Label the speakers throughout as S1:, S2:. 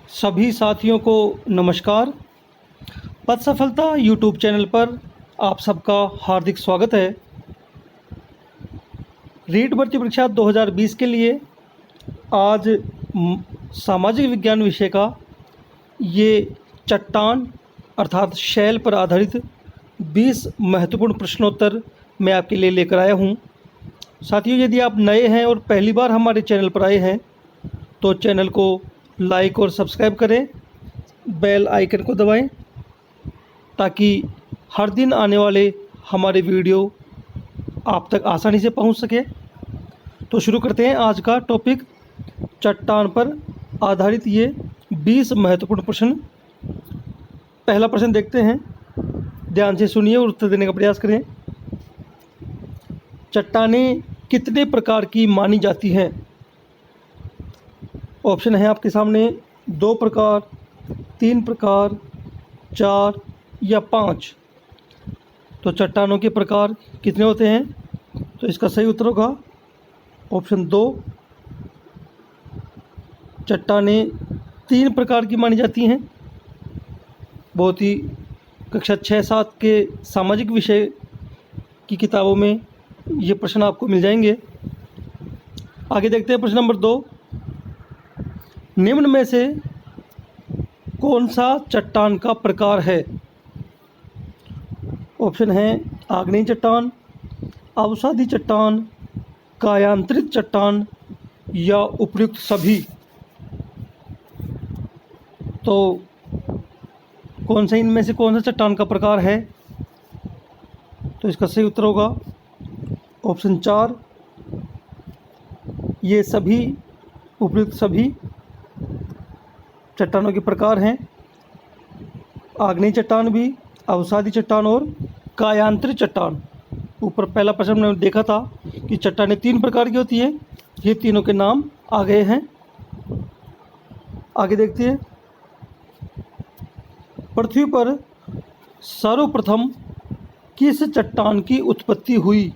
S1: सभी साथियों को नमस्कार। पथ सफलता यूट्यूब चैनल पर आप सबका हार्दिक स्वागत है। रीट भर्ती परीक्षा 2020 के लिए आज सामाजिक विज्ञान विषय का ये चट्टान अर्थात शैल पर आधारित 20 महत्वपूर्ण प्रश्नोत्तर मैं आपके लिए लेकर आया हूँ। साथियों, यदि आप नए हैं और पहली बार हमारे चैनल पर आए हैं तो चैनल को लाइक और सब्सक्राइब करें, बेल आइकन को दबाएं ताकि हर दिन आने वाले हमारे वीडियो आप तक आसानी से पहुंच सके। तो शुरू करते हैं आज का टॉपिक, चट्टान पर आधारित ये 20 महत्वपूर्ण प्रश्न। पहला प्रश्न देखते हैं, ध्यान से सुनिए और उत्तर देने का प्रयास करें। चट्टानें कितने प्रकार की मानी जाती हैं? ऑप्शन है आपके सामने 2 प्रकार, 3 प्रकार, 4 या 5। तो चट्टानों के प्रकार कितने होते हैं? तो इसका सही उत्तर होगा ऑप्शन 2। चट्टानें 3 प्रकार की मानी जाती हैं। बहुत ही कक्षा 6-7 के सामाजिक विषय की किताबों में ये प्रश्न आपको मिल जाएंगे। आगे देखते हैं प्रश्न नंबर 2। निम्न में से कौन सा चट्टान का प्रकार है? ऑप्शन है आग्नेय चट्टान, अवसादी चट्टान, कायांतरित चट्टान या उपर्युक्त सभी। तो कौन सा इनमें से कौन सा चट्टान का प्रकार है? तो इसका सही उत्तर होगा ऑप्शन 4, ये सभी उपर्युक्त सभी चट्टानों के प्रकार हैं। आग्नेय चट्टान भी, अवसादी चट्टान और कायांतरित चट्टान। ऊपर पहला प्रश्न हमने देखा था कि चट्टानें 3 प्रकार की होती है, ये तीनों के नाम आ गए हैं। आगे देखते हैं, पृथ्वी पर सर्वप्रथम किस चट्टान की उत्पत्ति हुई?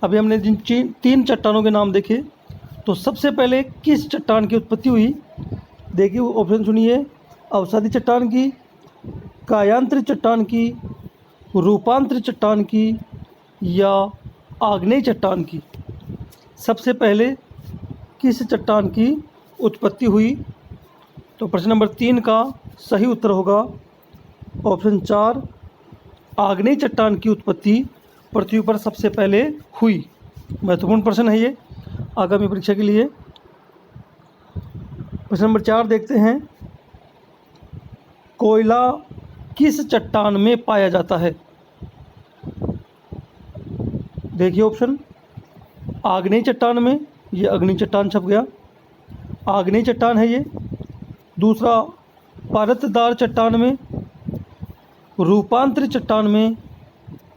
S1: अभी हमने जिन 3 चट्टानों के नाम देखे, तो सबसे पहले किस चट्टान की उत्पत्ति हुई? देखिए ऑप्शन सुनिए, अवसादी चट्टान की, कायांतरित चट्टान की, रूपांतरित चट्टान की या आग्नेय चट्टान की। सबसे पहले किस चट्टान की उत्पत्ति हुई? तो प्रश्न नंबर 3 का सही उत्तर होगा ऑप्शन 4, आग्नेय चट्टान की उत्पत्ति पृथ्वी पर सबसे पहले हुई। महत्वपूर्ण प्रश्न है ये आगामी परीक्षा के लिए। प्रश्न नंबर 4 देखते हैं, कोयला किस चट्टान में पाया जाता है? देखिए ऑप्शन, आग्नेय चट्टान में, ये अग्नि चट्टान छप गया, आग्नेय चट्टान है ये। दूसरा, परतदार चट्टान में, रूपांतरित चट्टान में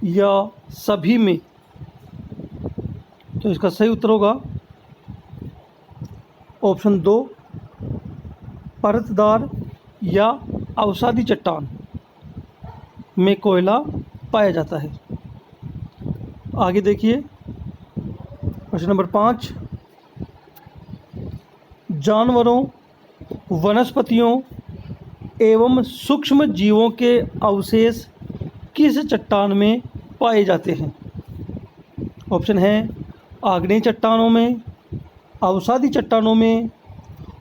S1: या सभी में। तो इसका सही उत्तर होगा ऑप्शन 2, परतदार या अवसादी चट्टान में कोयला पाया जाता है। आगे देखिए प्रश्न नंबर 5, जानवरों, वनस्पतियों एवं सूक्ष्म जीवों के अवशेष किस चट्टान में पाए जाते हैं? ऑप्शन है आग्नेय चट्टानों में, अवसादी चट्टानों में,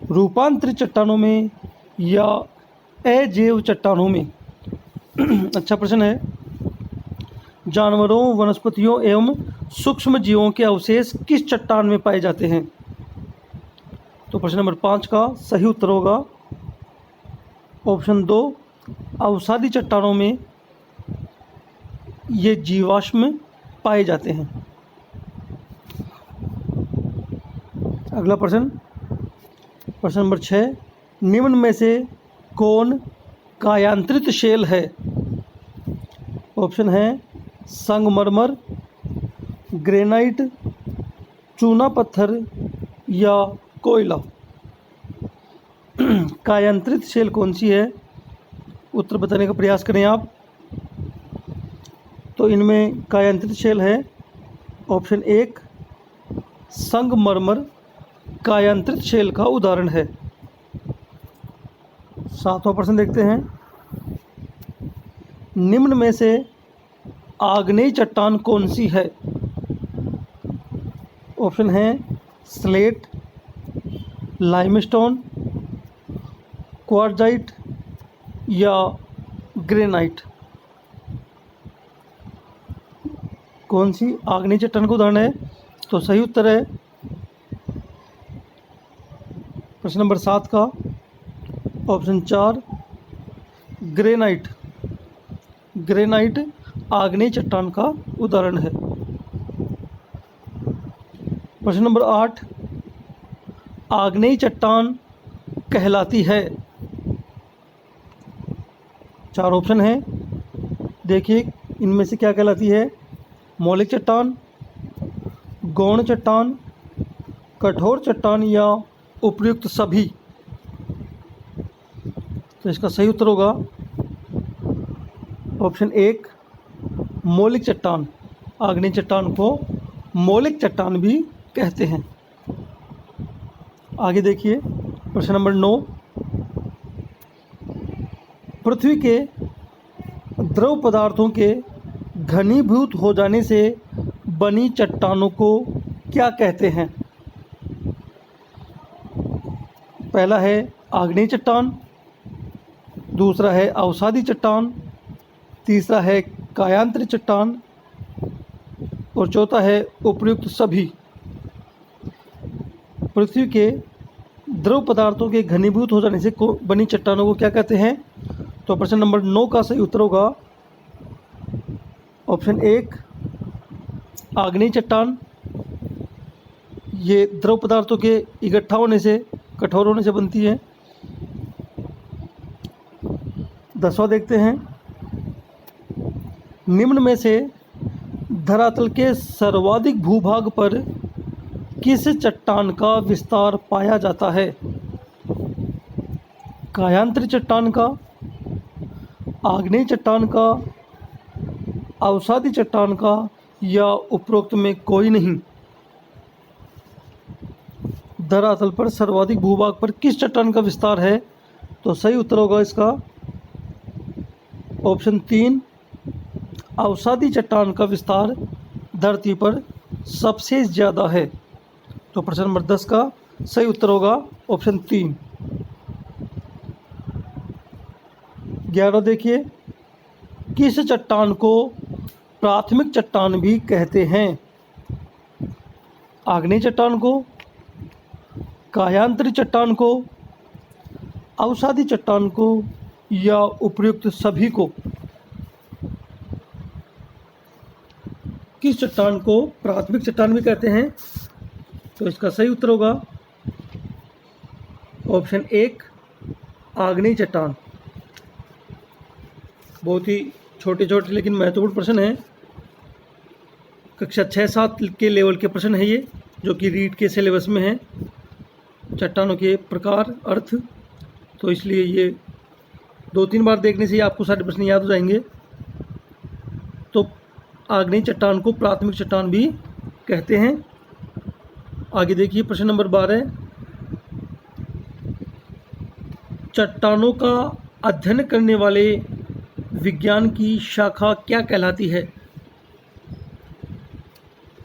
S1: रूपांतरित चट्टानों में या अजैव चट्टानों में। अच्छा प्रश्न है, जानवरों, वनस्पतियों एवं सूक्ष्म जीवों के अवशेष किस चट्टान में पाए जाते हैं? तो प्रश्न नंबर 5 का सही उत्तर होगा ऑप्शन 2, अवसादी चट्टानों में ये जीवाश्म पाए जाते हैं। अगला प्रश्न, प्रश्न नंबर 6, निम्न में से कौन कायांतरित शैल है? ऑप्शन है संगमरमर, ग्रेनाइट, चूना पत्थर या कोयला। कायांतरित शैल कौन सी है? उत्तर बताने का प्रयास करें आप। तो इनमें कायांतरित शैल है ऑप्शन 1, संगमरमर कायांतरित शैल का उदाहरण है। 7वां प्रश्न देखते हैं। निम्न में से आग्नेय चट्टान कौन सी है? ऑप्शन है स्लेट, लाइमस्टोन, क्वार्जाइट या ग्रेनाइट। कौन सी आग्नेय चट्टान का उदाहरण है? तो सही उत्तर है प्रश्न नंबर 7 का ऑप्शन 4 ग्रेनाइट। ग्रेनाइट आग्नेय चट्टान का उदाहरण है। प्रश्न नंबर 8 आग्नेय चट्टान कहलाती है? 4 ऑप्शन हैं, देखिए इनमें से क्या कहलाती है? मौलिक चट्टान, गौण चट्टान, कठोर चट्टान या उपर्युक्त सभी। तो इसका सही उत्तर होगा ऑप्शन 1 मौलिक चट्टान। आग्नेय चट्टान को मौलिक चट्टान भी कहते हैं। आगे देखिए प्रश्न नंबर 9 पृथ्वी के द्रव पदार्थों के घनीभूत हो जाने से बनी चट्टानों को क्या कहते हैं? पहला है आग्नेय चट्टान, दूसरा है अवसादी चट्टान, तीसरा है कायांतरित चट्टान और चौथा है उपर्युक्त सभी। पृथ्वी के द्रव पदार्थों के घनीभूत हो जाने से बनी चट्टानों को क्या कहते हैं? तो प्रश्न नंबर 9 का सही उत्तर होगा ऑप्शन 1 आग्नेय चट्टान। ये द्रव पदार्थों के इकट्ठा होने से, कठोर होने से बनती है। 10वां देखते हैं। निम्न में से धरातल के सर्वाधिक भूभाग पर किस चट्टान का विस्तार पाया जाता है? कायांतरित चट्टान का, आग्नेय चट्टान का, अवसादी चट्टान का या उपरोक्त में कोई नहीं। धरातल पर सर्वाधिक भूभाग पर किस चट्टान का विस्तार है? तो सही उत्तर होगा इसका ऑप्शन 3 अवसादी चट्टान का विस्तार धरती पर सबसे ज़्यादा है। तो प्रश्न नंबर 10 का सही उत्तर होगा ऑप्शन 3। 11 देखिए किस चट्टान को प्राथमिक चट्टान भी कहते हैं? आग्नेय चट्टान को, कायांतरित चट्टान को, अवसादी चट्टान को या उपर्युक्त सभी को। किस चट्टान को प्राथमिक चट्टान भी कहते हैं? तो इसका सही उत्तर होगा ऑप्शन 1 आग्नेय चट्टान। बहुत ही छोटे छोटे लेकिन महत्वपूर्ण प्रश्न हैं। कक्षा 6-7 के लेवल के प्रश्न है ये, जो कि रीट के सिलेबस में है। चट्टानों के प्रकार, अर्थ, तो इसलिए ये 2-3 बार देखने से ही आपको सारे प्रश्न याद हो जाएंगे। तो आग्नेय चट्टान को प्राथमिक चट्टान भी कहते हैं। आगे देखिए प्रश्न नंबर 12 चट्टानों का अध्ययन करने वाले विज्ञान की शाखा क्या कहलाती है?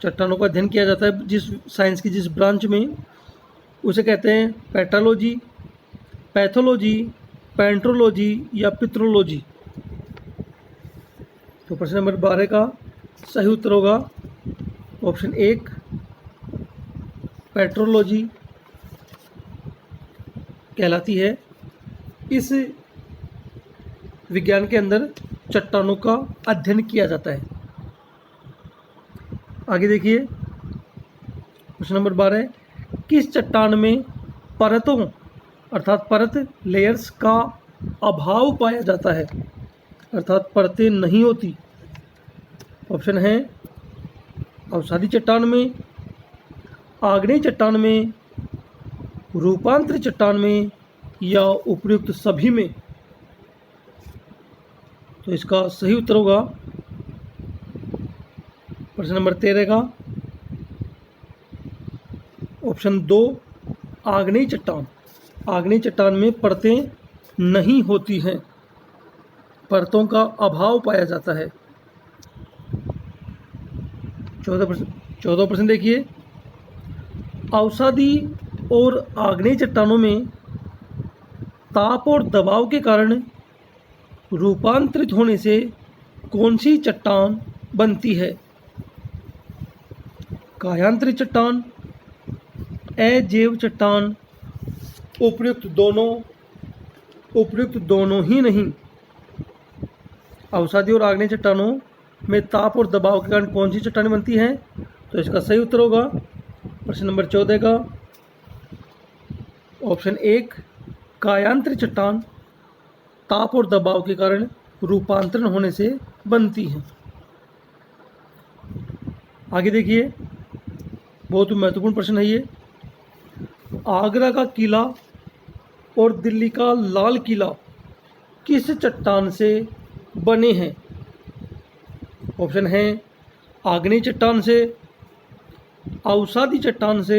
S1: चट्टानों का अध्ययन किया जाता है जिस साइंस की जिस ब्रांच में, उसे कहते हैं पेट्रोलॉजी, पैथोलॉजी, पेंट्रोलॉजी या पित्रोलॉजी। तो प्रश्न नंबर 12 का सही उत्तर होगा ऑप्शन 1 पेट्रोलॉजी कहलाती है। इस विज्ञान के अंदर चट्टानों का अध्ययन किया जाता है। आगे देखिए प्रश्न नंबर 12 किस चट्टान में परतों अर्थात परत लेयर्स का अभाव पाया जाता है, अर्थात परतें नहीं होती? ऑप्शन है अवसादी चट्टान में, आग्नेय चट्टान में, रूपांतरित चट्टान में या उपर्युक्त सभी में। तो इसका सही उत्तर होगा प्रश्न नंबर 13 का ऑप्शन 2 आग्नेय चट्टान। आग्नेय चट्टान में परतें नहीं होती हैं, परतों का अभाव पाया जाता है। 14% देखिए, अवसादी और आग्नेय चट्टानों में ताप और दबाव के कारण रूपांतरित होने से कौन सी चट्टान बनती है? कायांतरित चट्टान, अजैव चट्टान, उपर्युक्त दोनों ही नहीं। अवसादी और आग्नेय चट्टानों में ताप और दबाव के कारण कौन सी चट्टानें बनती हैं? तो इसका सही उत्तर होगा प्रश्न नंबर 14 का ऑप्शन 1, कायांतरित चट्टान ताप और दबाव के कारण रूपांतरण होने से बनती हैं। आगे देखिए, बहुत महत्वपूर्ण प्रश्न है ये। आगरा का किला और दिल्ली का लाल किला किस चट्टान से बने हैं? ऑप्शन है आग्नेय चट्टान से, अवसादी चट्टान से,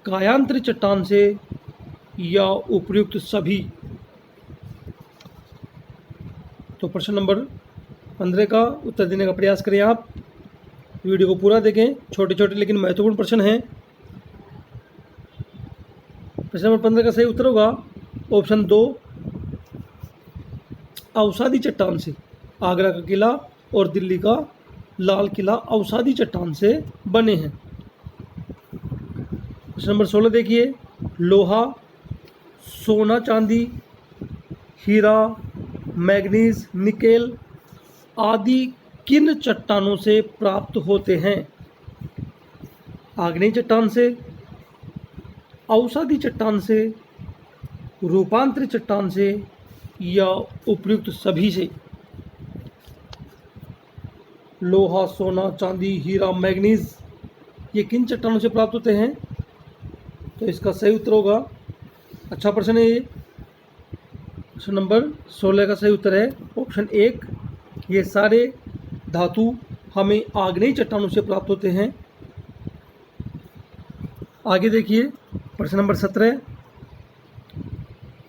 S1: कायांतरित चट्टान से या उपर्युक्त सभी। तो प्रश्न नंबर 15 का उत्तर देने का प्रयास करें आप। वीडियो को पूरा देखें, छोटे छोटे लेकिन महत्वपूर्ण प्रश्न हैं। प्रश्न नंबर 15 का सही उत्तर होगा ऑप्शन 2, अवसादी चट्टान से। आगरा का किला और दिल्ली का लाल किला अवसादी चट्टान से बने हैं। प्रश्न नंबर 16 देखिए, लोहा, सोना चांदी, हीरा, मैग्नीज, निकेल आदि किन चट्टानों से प्राप्त होते हैं? आग्नेय चट्टान से, अवसादी चट्टान से, रूपांतरित चट्टान से या उपर्युक्त सभी से। लोहा, सोना, चांदी, हीरा, मैग्नीज ये किन चट्टानों से प्राप्त होते हैं? तो इसका सही उत्तर होगा, अच्छा प्रश्न है ये, प्रश्न नंबर 16 का सही उत्तर है ऑप्शन 1। ये सारे धातु हमें आग्नेय चट्टानों से प्राप्त होते हैं। आगे देखिए, प्रश्न नंबर 17,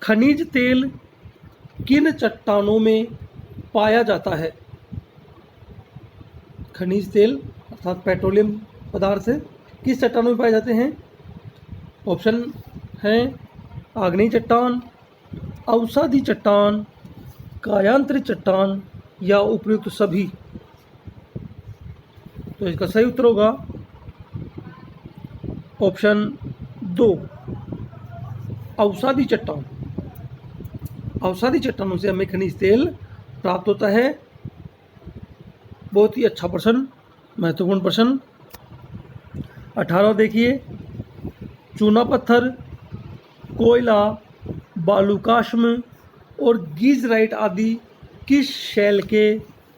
S1: खनिज तेल किन चट्टानों में पाया जाता है? खनिज तेल अर्थात पेट्रोलियम पदार्थ किस चट्टानों में पाए जाते हैं? ऑप्शन हैं आग्नेय चट्टान, अवसादी चट्टान, कायांतरित चट्टान या उपर्युक्त सभी। तो इसका सही उत्तर होगा ऑप्शन 2, अवसादी चट्टान। अवसादी चट्टानों से हमें खनिज तेल प्राप्त होता है। बहुत ही अच्छा प्रश्न, महत्वपूर्ण प्रश्न। 18 देखिए, चूना पत्थर, कोयला, बालूकाष्म और गीजराइट आदि किस शैल के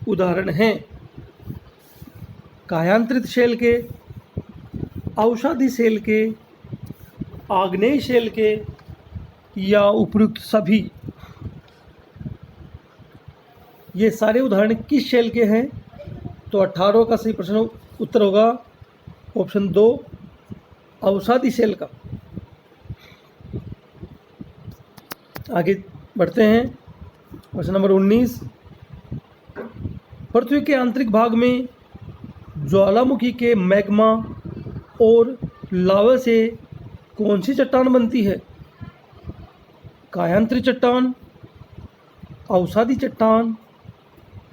S1: उदाहरण हैं? कायांतरित शैल के, अवसादी शैल के, आग्नेय शैल के या उपर्युक्त सभी। ये सारे उदाहरण किस शैल के हैं? तो 18 का सही प्रश्न उत्तर होगा ऑप्शन 2, अवसादी शैल का। आगे बढ़ते हैं, प्रश्न नंबर 19, पृथ्वी के आंतरिक भाग में ज्वालामुखी के मैग्मा और लावा से कौन सी चट्टान बनती है? कायांतरित चट्टान, अवसादी चट्टान,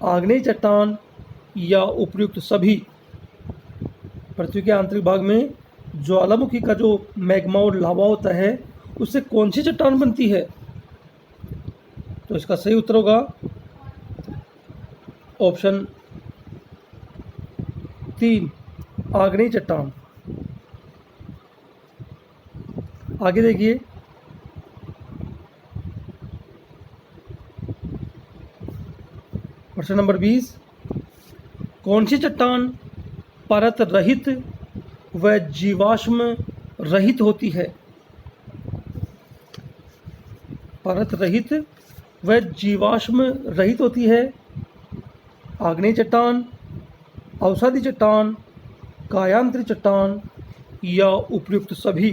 S1: आग्नेय चट्टान या उपर्युक्त सभी। पृथ्वी के आंतरिक भाग में ज्वालामुखी का जो मैग्मा और लावा होता है उससे कौन सी चट्टान बनती है? तो इसका सही उत्तर होगा ऑप्शन 3, आग्नेय चट्टान। आगे देखिए, प्रश्न नंबर 20, कौन सी चट्टान परत रहित व जीवाश्म रहित होती है? परत रहित व जीवाश्म रहित होती है। आग्नेय चट्टान, अवसादी चट्टान, कायांतरित चट्टान या उपर्युक्त सभी।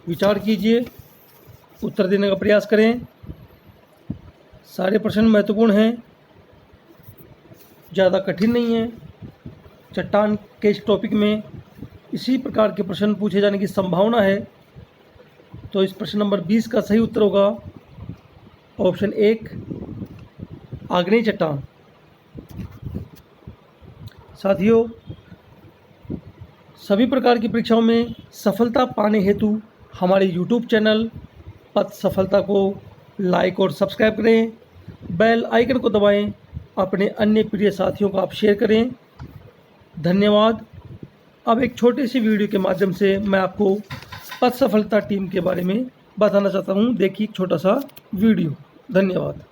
S1: विचार कीजिए उत्तर देने का प्रयास करें। सारे प्रश्न महत्वपूर्ण हैं, ज़्यादा कठिन नहीं है। चट्टान के इस टॉपिक में इसी प्रकार के प्रश्न पूछे जाने की संभावना है। तो इस प्रश्न नंबर 20 का सही उत्तर होगा ऑप्शन 1, आग्नेय चट्टान। साथियों, सभी प्रकार की परीक्षाओं में सफलता पाने हेतु हमारे YouTube चैनल पथ सफलता को लाइक और सब्सक्राइब करें, बेल आइकन को दबाएं, अपने अन्य प्रिय साथियों को आप शेयर करें। धन्यवाद। अब एक छोटी सी वीडियो के माध्यम से मैं आपको पथ सफलता टीम के बारे में बताना चाहता हूं। देखिए एक छोटा सा वीडियो। धन्यवाद।